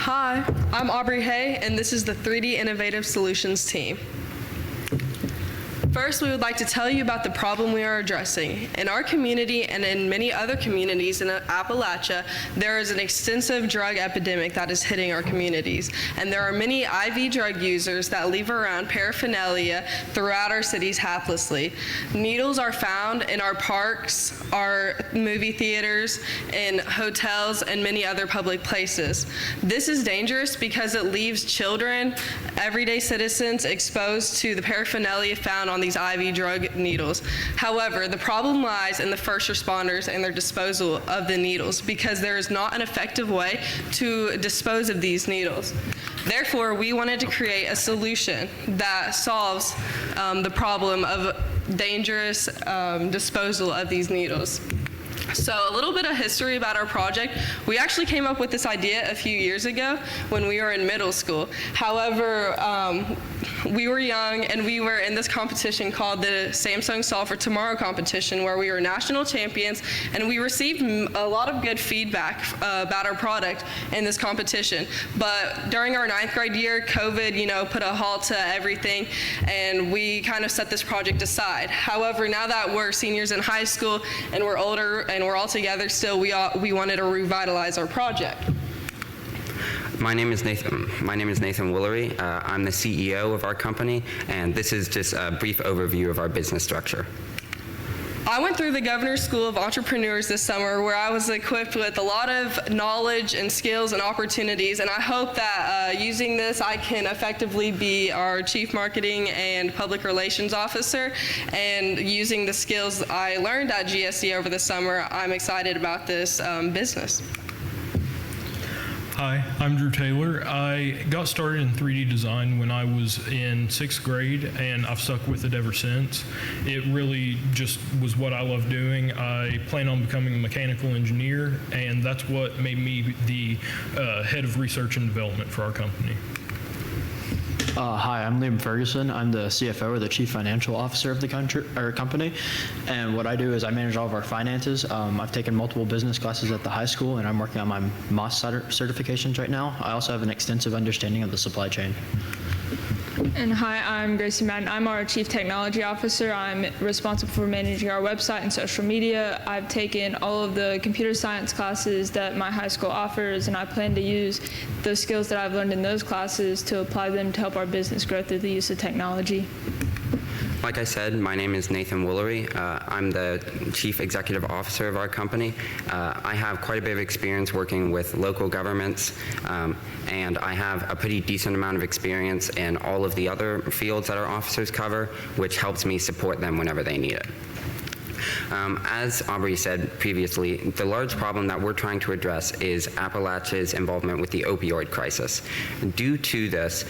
Hi, I'm Aubrey Hay, and this is the 3D Innovative Solutions team. First, we would like to tell you about the problem we are addressing. In our community and in many other communities in Appalachia, there is an extensive drug epidemic that is hitting our communities. And there are many IV drug users that leave around paraphernalia throughout our cities haplessly. Needles are found in our parks, our movie theaters, in hotels, and many other public places. This is dangerous because it leaves children, everyday citizens, exposed to the paraphernalia found on these IV drug needles. However, the problem lies in the first responders and their disposal of the needles because there is not an effective way to dispose of these needles. Therefore, we wanted to create a solution that solves the problem of dangerous disposal of these needles. So a little bit of history about our project. We actually came up with this idea a few years ago when we were in middle school. However, we were young and we were in this competition called the Samsung Solve for Tomorrow competition where we were national champions, and we received a lot of good feedback about our product in this competition. But during our 9th grade year, COVID, put a halt to everything, and we kind of set this project aside. However, now that we're seniors in high school and we're older and we're all together still, we wanted to revitalize our project. My name is Nathan Woolery. I'm the CEO of our company, and this is just a brief overview of our business structure. I went through the Governor's School of Entrepreneurs this summer where I was equipped with a lot of knowledge and skills and opportunities, and I hope that using this I can effectively be our Chief Marketing and Public Relations Officer, and using the skills I learned at GSD over the summer, I'm excited about this business. Hi, I'm Drew Taylor. I got started in 3D design when I was in 6th grade, and I've stuck with it ever since. It really just was what I love doing. I plan on becoming a mechanical engineer, and that's what made me the head of research and development for our company. Hi, I'm Liam Ferguson. I'm the CFO, or the Chief Financial Officer of the company. And what I do is I manage all of our finances. I've taken multiple business classes at the high school, and I'm working on my MOS certifications right now. I also have an extensive understanding of the supply chain. And hi, I'm Gracie Madden. I'm our Chief Technology Officer. I'm responsible for managing our website and social media. I've taken all of the computer science classes that my high school offers, and I plan to use the skills that I've learned in those classes to apply them to help our business grow through the use of technology. Like I said, my name is Nathan Woolery. I'm the Chief Executive Officer of our company. I have quite a bit of experience working with local governments, and I have a pretty decent amount of experience in all of the other fields that our officers cover, which helps me support them whenever they need it. As Aubrey said previously, the large problem that we're trying to address is Appalachia's involvement with the opioid crisis. Due to this,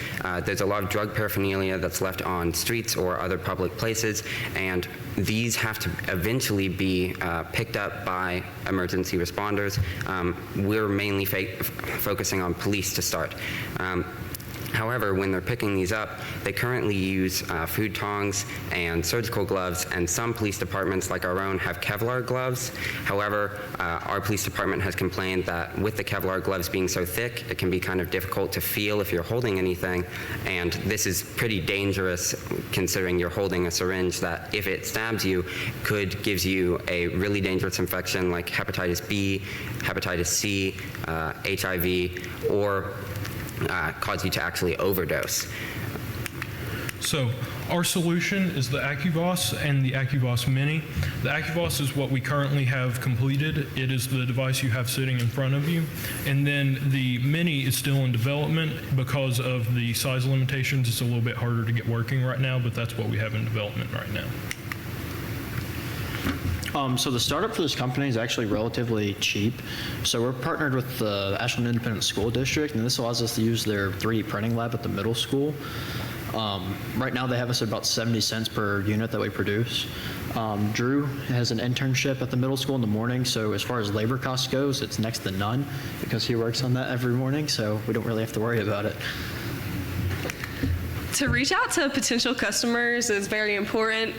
there's a lot of drug paraphernalia that's left on streets or other public places, and these have to eventually be picked up by emergency responders. We're mainly focusing on police to start. However, when they're picking these up, they currently use food tongs and surgical gloves, and some police departments, like our own, have Kevlar gloves. However, our police department has complained that with the Kevlar gloves being so thick, it can be kind of difficult to feel if you're holding anything, and this is pretty dangerous considering you're holding a syringe that, if it stabs you, gives you a really dangerous infection like hepatitis B, hepatitis C, HIV, or cause you to actually overdose. So our solution is the AccuVoss and the AccuVoss Mini. The AccuVoss is what we currently have completed. It is the device you have sitting in front of you. And then the Mini is still in development because of the size limitations. It's a little bit harder to get working right now, but that's what we have in development right now. So the startup for this company is actually relatively cheap. So we're partnered with the Ashland Independent School District, and this allows us to use their 3D printing lab at the middle school. Right now they have us at about 70 cents per unit that we produce. Drew has an internship at the middle school in the morning, so as far as labor costs goes, it's next to none because he works on that every morning, so we don't really have to worry about it. To reach out to potential customers is very important.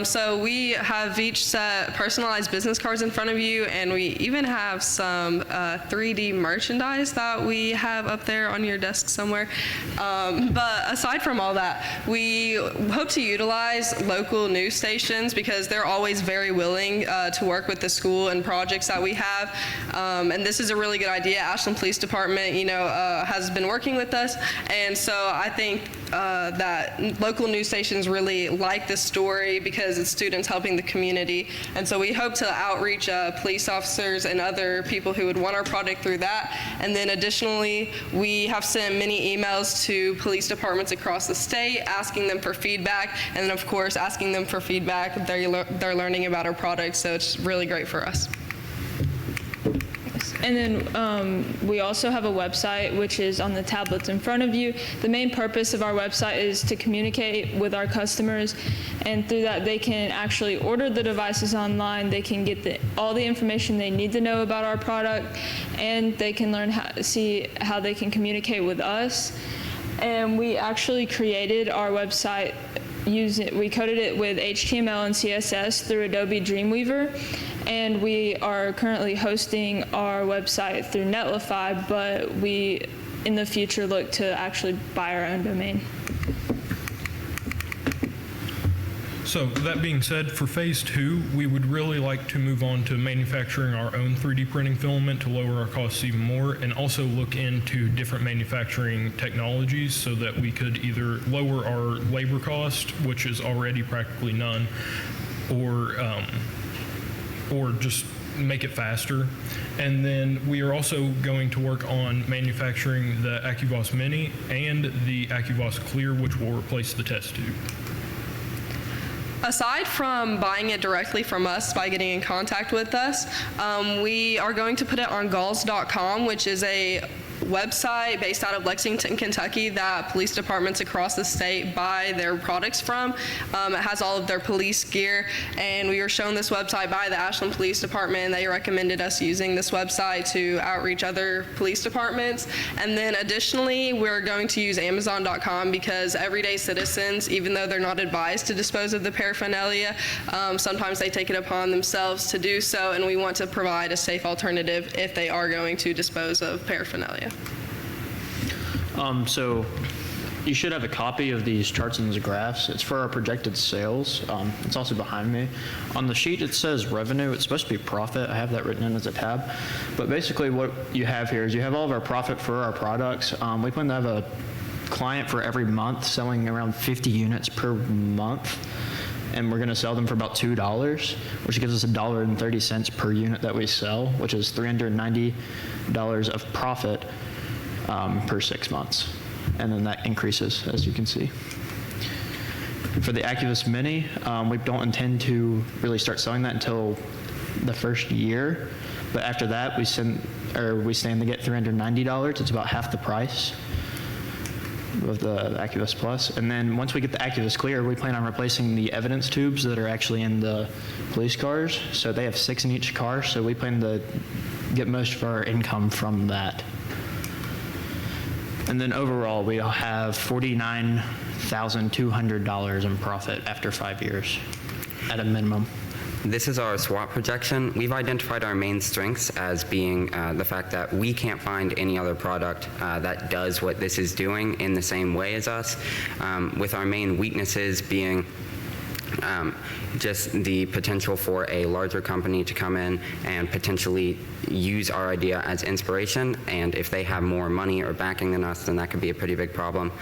So we have each set personalized business cards in front of you, and we even have some 3D merchandise that we have up there on your desk somewhere. But aside from all that, we hope to utilize local news stations because they're always very willing to work with the school and projects that we have. And this is a really good idea. Ashland Police Department, has been working with us, and so I think that local news stations really like this story because it's students helping the community. And so we hope to outreach police officers and other people who would want our product through that. And then additionally, we have sent many emails to police departments across the state asking them for feedback, and then of course asking them for feedback. They're learning about our product, so it's really great for us. And then we also have a website, which is on the tablets in front of you. The main purpose of our website is to communicate with our customers, and through that they can actually order the devices online. They can get all the information they need to know about our product, and they can learn see how they can communicate with us. And we actually created our website we coded it with HTML and CSS through Adobe Dreamweaver, and we are currently hosting our website through Netlify, but we in the future look to actually buy our own domain. So that being said, for phase 2, we would really like to move on to manufacturing our own 3D printing filament to lower our costs even more, and also look into different manufacturing technologies so that we could either lower our labor cost, which is already practically none, or just make it faster. And then we are also going to work on manufacturing the AccuVoss Mini and the AccuVoss Clear, which will replace the test tube. Aside from buying it directly from us by getting in contact with us, we are going to put it on galls.com, which is a website based out of Lexington, Kentucky that police departments across the state buy their products from. It has all of their police gear, and we were shown this website by the Ashland Police Department, and they recommended us using this website to outreach other police departments. And then additionally, we're going to use Amazon.com because everyday citizens, even though they're not advised to dispose of the paraphernalia, sometimes they take it upon themselves to do so, and we want to provide a safe alternative if they are going to dispose of paraphernalia. So you should have a copy of these charts and these graphs. It's for our projected sales. It's also behind me. On the sheet it says revenue. It's supposed to be profit. I have that written in as a tab. But basically what you have here is you have all of our profit for our products. We plan to have a client for every month selling around 50 units per month. And we're going to sell them for about $2, which gives us $1.30 per unit that we sell, which is $390 of profit per 6 months. And then that increases, as you can see. For the AccuVoss Mini, we don't intend to really start selling that until the first year. But after that, we stand to get $390. It's about half the price of the AccuVoss Plus. And then once we get the AccuVoss Clear, we plan on replacing the evidence tubes that are actually in the police cars. So they have 6 in each car, so we plan to get most of our income from that. And then overall, we'll have $49,200 in profit after 5 years at a minimum. This is our SWOT projection. We've identified our main strengths as being the fact that we can't find any other product that does what this is doing in the same way as us, with our main weaknesses being just the potential for a larger company to come in and potentially use our idea as inspiration, and if they have more money or backing than us, then that could be a pretty big problem.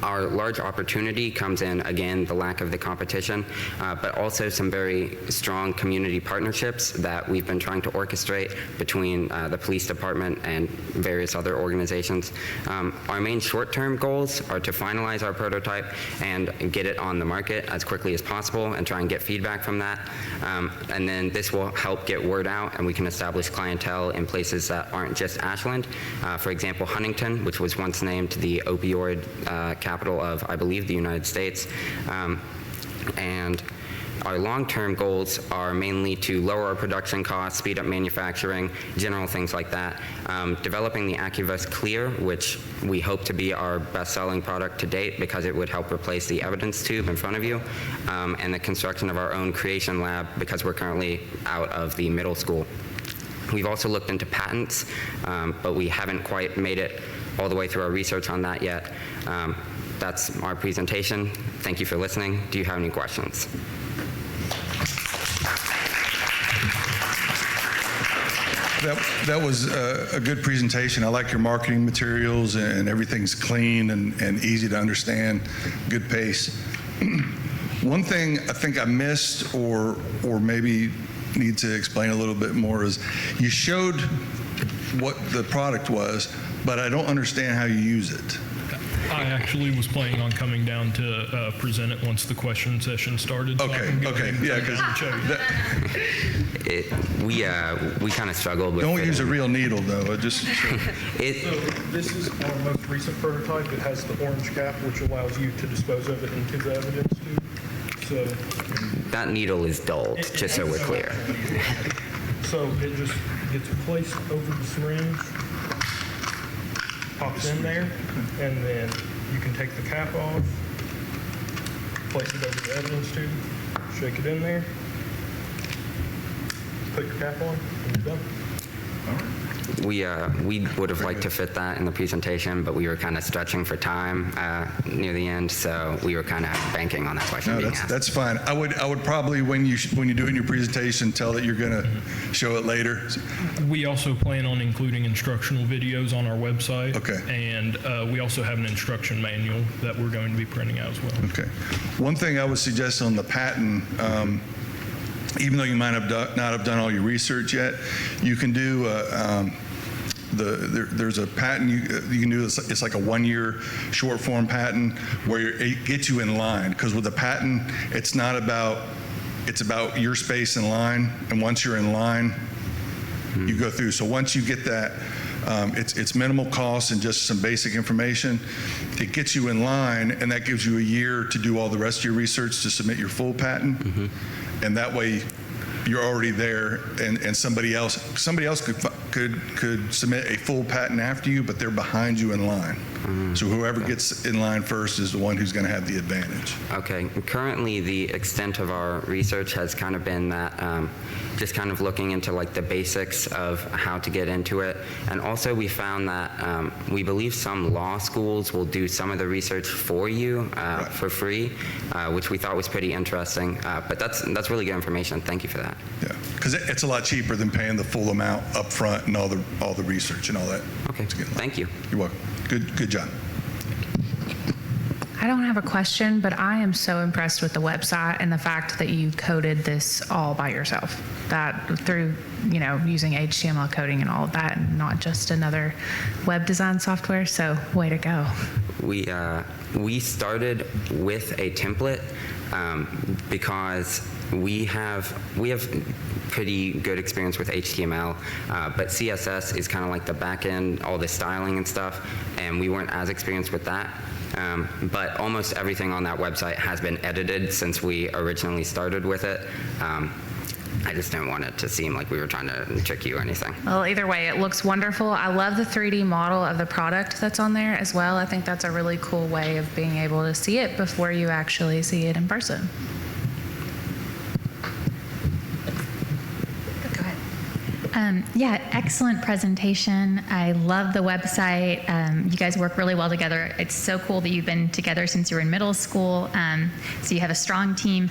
Our large opportunity comes in, again, the lack of the competition, but also some very strong community partnerships that we've been trying to orchestrate between the police department and various other organizations. Our main short-term goals are to finalize our prototype and get it on the market as quickly as possible and try and get feedback from that. And then this will help get word out, and we can establish clientele in places that aren't just Ashland. For example, Huntington, which was once named the opioid capital of, I believe, the United States. And Our long-term goals are mainly to lower our production costs, speed up manufacturing, general things like that. Developing the AccuVest Clear, which we hope to be our best-selling product to date because it would help replace the evidence tube in front of you, and the construction of our own creation lab because we're currently out of the middle school. We've also looked into patents, but we haven't quite made it all the way through our research on that yet. That's our presentation. Thank you for listening. Do you have any questions? That was a good presentation. I like your marketing materials, and everything's clean and easy to understand, good pace. One thing I think I missed or maybe need to explain a little bit more is you showed what the product was, but I don't understand how you use it. I actually was planning on coming down to present it once the question session started. So I can go ahead and yeah, come down and show you. We kind of struggled with Don't it. use a real needle, though. So this is our most recent prototype. It has the orange cap, which allows you to dispose of it into the evidence tube. So That needle is dulled, just so we're clear. So it just gets placed over the syringe, pops in there, and then you can take the cap off, place it over the evidence tube, shake it in there, put your cap on, and you're done. We would have liked to fit that in the presentation, but we were kind of stretching for time near the end, so we were kind of banking on that question No, being asked. that's fine. I would probably, when you do it in your presentation, tell that you're going to show it later. We also plan on including instructional videos on our website. Okay. And we also have an instruction manual that we're going to be printing out as well. Okay. One thing I would suggest on the patent, even though you might not have done all your research yet, you can do there's a patent you can do. It's like a 1-year short form patent where it gets you in line, because with the patent it's about your space in line, and once you're in line you go through. So once you get that, it's minimal cost and just some basic information. It gets you in line, and that gives you a year to do all the rest of your research to submit your full patent. And that way you're already there, and somebody else could submit a full patent after you, but they're behind you in line. So whoever gets in line first is the one who's going to have the advantage. Okay. Currently, the extent of our research has kind of been that just kind of looking into like the basics of how to get into it. And also we found that we believe some law schools will do some of the research for you for free, which we thought was pretty interesting. But that's really good information. Thank you for that. Yeah, because it's a lot cheaper than paying the full amount up front and all the research and all that. Okay. Thank you. You're welcome. Good job. I don't have a question, but I am so impressed with the website and the fact that you coded this all by yourself. That through, using HTML coding and all of that, and not just another web design software. So way to go. We started with a template because we have pretty good experience with HTML, but CSS is kind of like the back end, all the styling and stuff, and we weren't as experienced with that. But almost everything on that website has been edited since we originally started with it. I just didn't want it to seem like we were trying to trick you or anything. Well, either way, it looks wonderful. I love the 3D model of the product that's on there as well. I think that's a really cool way of being able to see it before you actually see it in person. Yeah, excellent presentation. I love the website. You guys work really well together. It's so cool that you've been together since you were in middle school. So you have a strong team.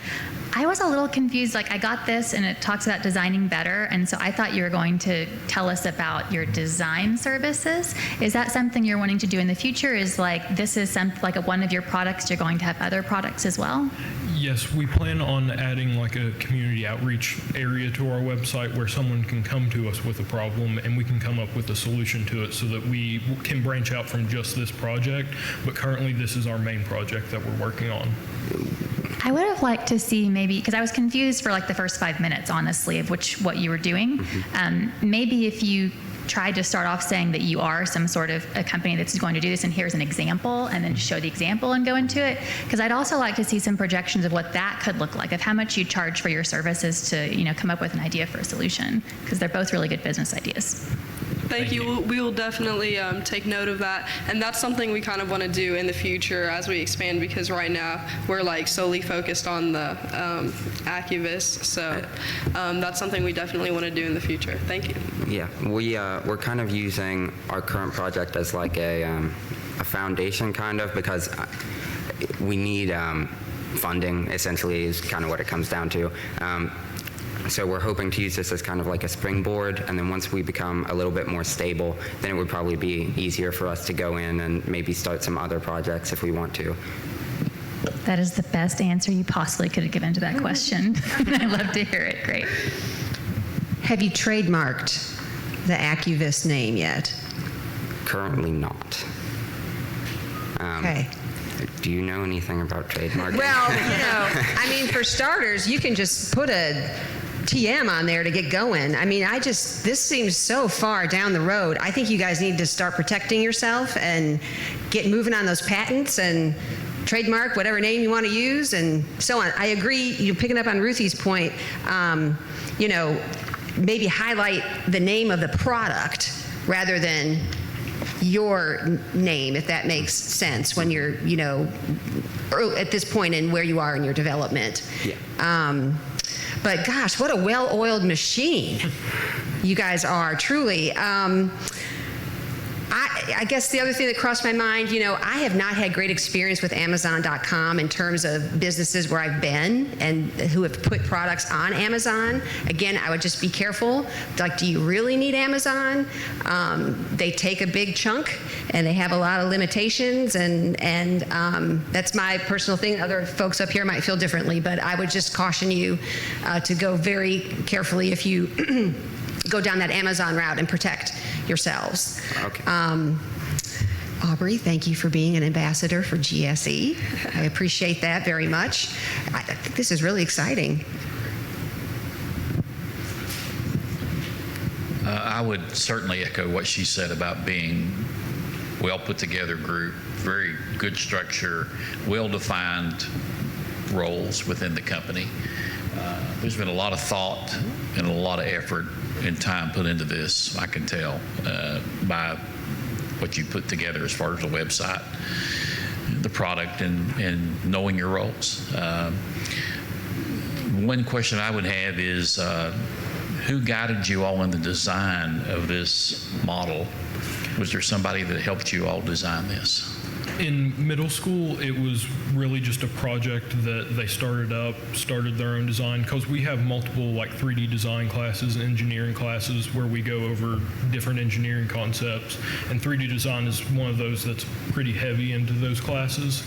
I was a little confused. Like, I got this and it talks about designing better. And so I thought you were going to tell us about your design services. Is that something you're wanting to do in the future? Is this is one of your products, you're going to have other products as well? Yes, we plan on adding like a community outreach area to our website where someone can come to us with a problem and we can come up with a solution to it so that we can branch out from just this project. But currently this is our main project that we're working on. I would have liked to see maybe, because I was confused for the first 5 minutes, honestly, of what you were doing. Maybe if you tried to start off saying that you are some sort of a company that's going to do this, and here's an example, and then show the example and go into it. Because I'd also like to see some projections of what that could look like, of how much you charge for your services to, come up with an idea for a solution, because they're both really good business ideas. Thank you. We will definitely take note of that, and that's something we kind of want to do in the future as we expand, because right now we're like solely focused on the Acuvus, so that's something we definitely want to do in the future. Thank you. Yeah, we're kind of using our current project as like a foundation, kind of, because we need funding, essentially, is kind of what it comes down to. So we're hoping to use this as kind of like a springboard, and then once we become a little bit more stable, then it would probably be easier for us to go in and maybe start some other projects if we want to. That is the best answer you possibly could have given to that question. I love to hear it. Great. Have you trademarked the Acuvus name yet? Currently not. Okay. Do you know anything about trademarking? Well, I mean, for starters, you can just put a TM on there to get going. I mean, this seems so far down the road. I think you guys need to start protecting yourself and get moving on those patents and trademark whatever name you want to use and so on. I agree, picking up on Ruthie's point, maybe highlight the name of the product rather than your name, if that makes sense, when you're, at this point in where you are in your development. Yeah. But gosh, what a well-oiled machine you guys are, truly. I guess the other thing that crossed my mind, I have not had great experience with Amazon.com in terms of businesses where I've been and who have put products on Amazon. Again, I would just be careful. Like, do you really need Amazon? They take a big chunk and they have a lot of limitations, and that's my personal thing. Other folks up here might feel differently, but I would just caution you to go very carefully if you go down that Amazon route and protect yourselves. Okay. Aubrey, thank you for being an ambassador for GSE. I appreciate that very much. I think this is really exciting. I would certainly echo what she said about being well put together group, very good structure, well-defined roles within the company. There's been a lot of thought and a lot of effort and time put into this, I can tell, by what you put together as far as the website, the product, and knowing your roles. One question I would have is, who guided you all in the design of this model? Was there somebody that helped you all design this? In middle school, it was really just a project that they started their own design, because we have multiple like 3D design classes, engineering classes, where we go over different engineering concepts, and 3D design is one of those that's pretty heavy into those classes.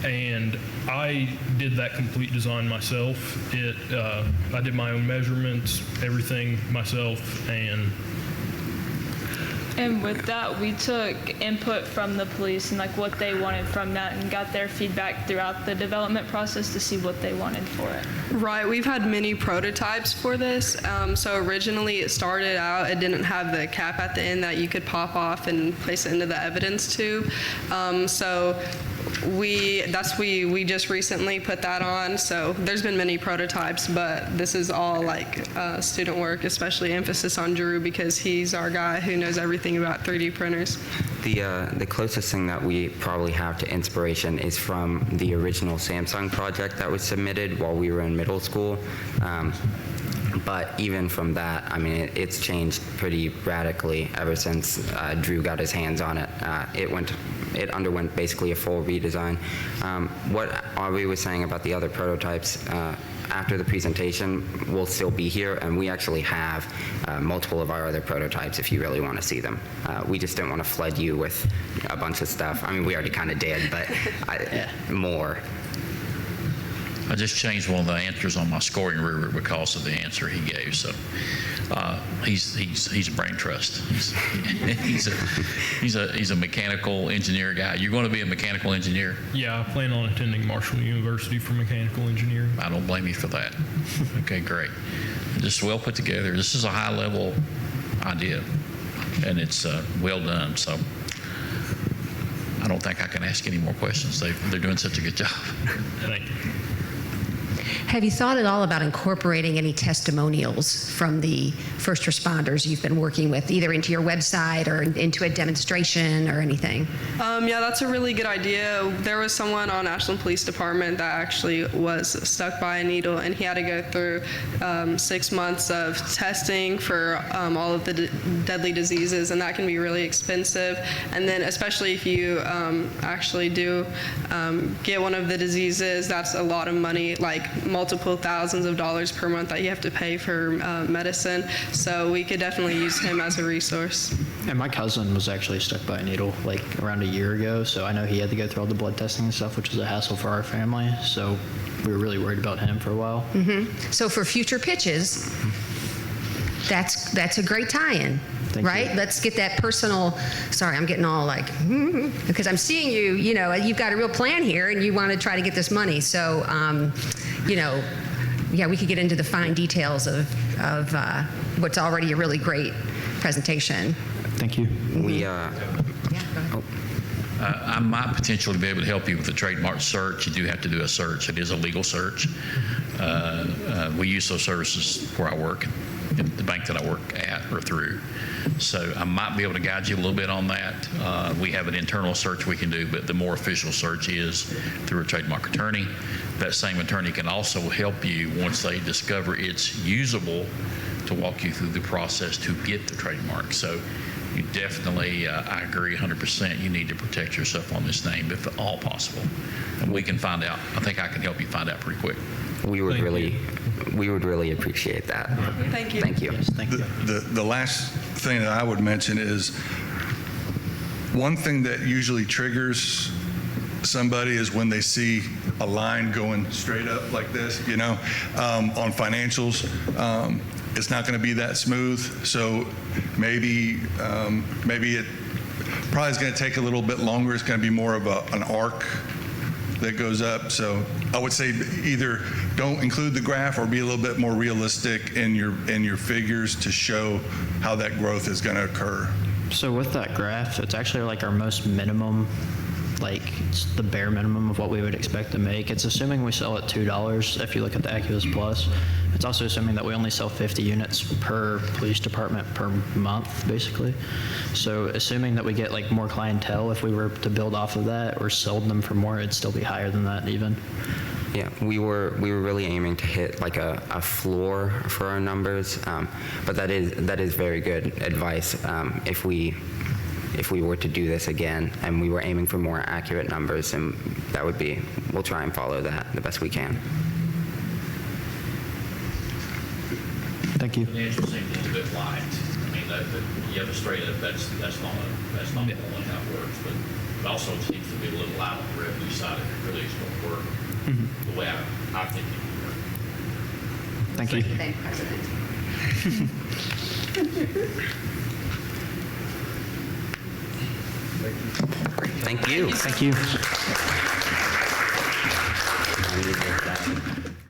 And I did that complete design myself. I did my own measurements, everything myself, And with that, we took input from the police and like what they wanted from that, and got their feedback throughout the development process to see what they wanted for it. Right, we've had many prototypes for this. So originally it started out, it didn't have the cap at the end that you could pop off and place it into the evidence tube. We just recently put that on. So there's been many prototypes, but this is all like student work, especially emphasis on Drew, because he's our guy who knows everything about 3D printers. The closest thing that we probably have to inspiration is from the original Samsung project that was submitted while we were in middle school. But even from that, I mean, it's changed pretty radically ever since Drew got his hands on it. It underwent basically a full redesign. What Aubrey was saying about the other prototypes, after the presentation, we'll still be here, and we actually have multiple of our other prototypes if you really want to see them. We just didn't want to flood you with a bunch of stuff. I mean, we already kind of did, but more. I just changed one of the answers on my scoring rubric because of the answer he gave. So he's a brain trust. He's a mechanical engineer guy. You're going to be a mechanical engineer? Yeah, I plan on attending Marshall University for mechanical engineering. I don't blame you for that. Okay, great. Just well put together. This is a high level idea. and it's well done. So I don't think I can ask any more questions. They're doing such a good job. Thank you. Have you thought at all about incorporating any testimonials from the first responders you've been working with, either into your website or into a demonstration or anything? Yeah, that's a really good idea. There was someone on Ashland Police Department that actually was stuck by a needle, and he had to go through 6 months of testing for all of the deadly diseases, and that can be really expensive. And then especially if you actually do get one of the diseases, that's a lot of money, like multiple thousands of dollars per month that you have to pay for medicine. So we could definitely use him as a resource. And my cousin was actually stuck by a needle like around a year ago, so I know he had to go through all the blood testing and stuff, which was a hassle for our family. So we were really worried about him for a while. So for future pitches, that's a great tie-in, Thank right? you. Let's get that personal. Sorry, I'm getting all like, because I'm seeing you. You know, you've got a real plan here, and you want to try to get this money. So, you know, yeah, we could get into the fine details of what's already a really great presentation. Thank you. We, I might potentially be able to help you with the trademark search. You do have to do a search. It is a legal search. We use those services where I work, in the bank that I work at or through. So I might be able to guide you a little bit on that. We have an internal search we can do, but the more official search is through a trademark attorney. That same attorney can also help you once they discover it's usable to walk you through the process to get the trademark. So you definitely, I agree 100%, you need to protect yourself on this name if at all possible. And we can find out. I think I can help you find out pretty quick. we would really appreciate that. Thank you. Thank you. Yes, thank you. The last thing that I would mention is one thing that usually triggers somebody is when they see a line going straight up like this, you know, on financials. It's not going to be that smooth. So maybe it probably is going to take a little bit longer. It's going to be more of an arc that goes up. So I would say either don't include the graph or be a little bit more realistic in your figures to show how that growth is going to occur. So with that graph, it's actually like our most minimum, like it's the bare minimum of what we would expect to make. It's assuming we sell at $2 if you look at the Acuvus Plus. It's also assuming that we only sell 50 units per police department per month, basically. So assuming that we get like more clientele, if we were to build off of that or sold them for more, it'd still be higher than that even. Yeah, we were really aiming to hit like a floor for our numbers, but that is very good advice. If we were to do this again and we were aiming for more accurate numbers, and that would be, we'll try and follow that the best we can. Thank you. Financial seems a little bit light. I mean, you have a straight up, that's not normally how it works, but it also seems to be a little light on the revenue side if it really is going to work the way I think it would work. Thank you. Thank you, President. Thank you. Thank you. I need to get that.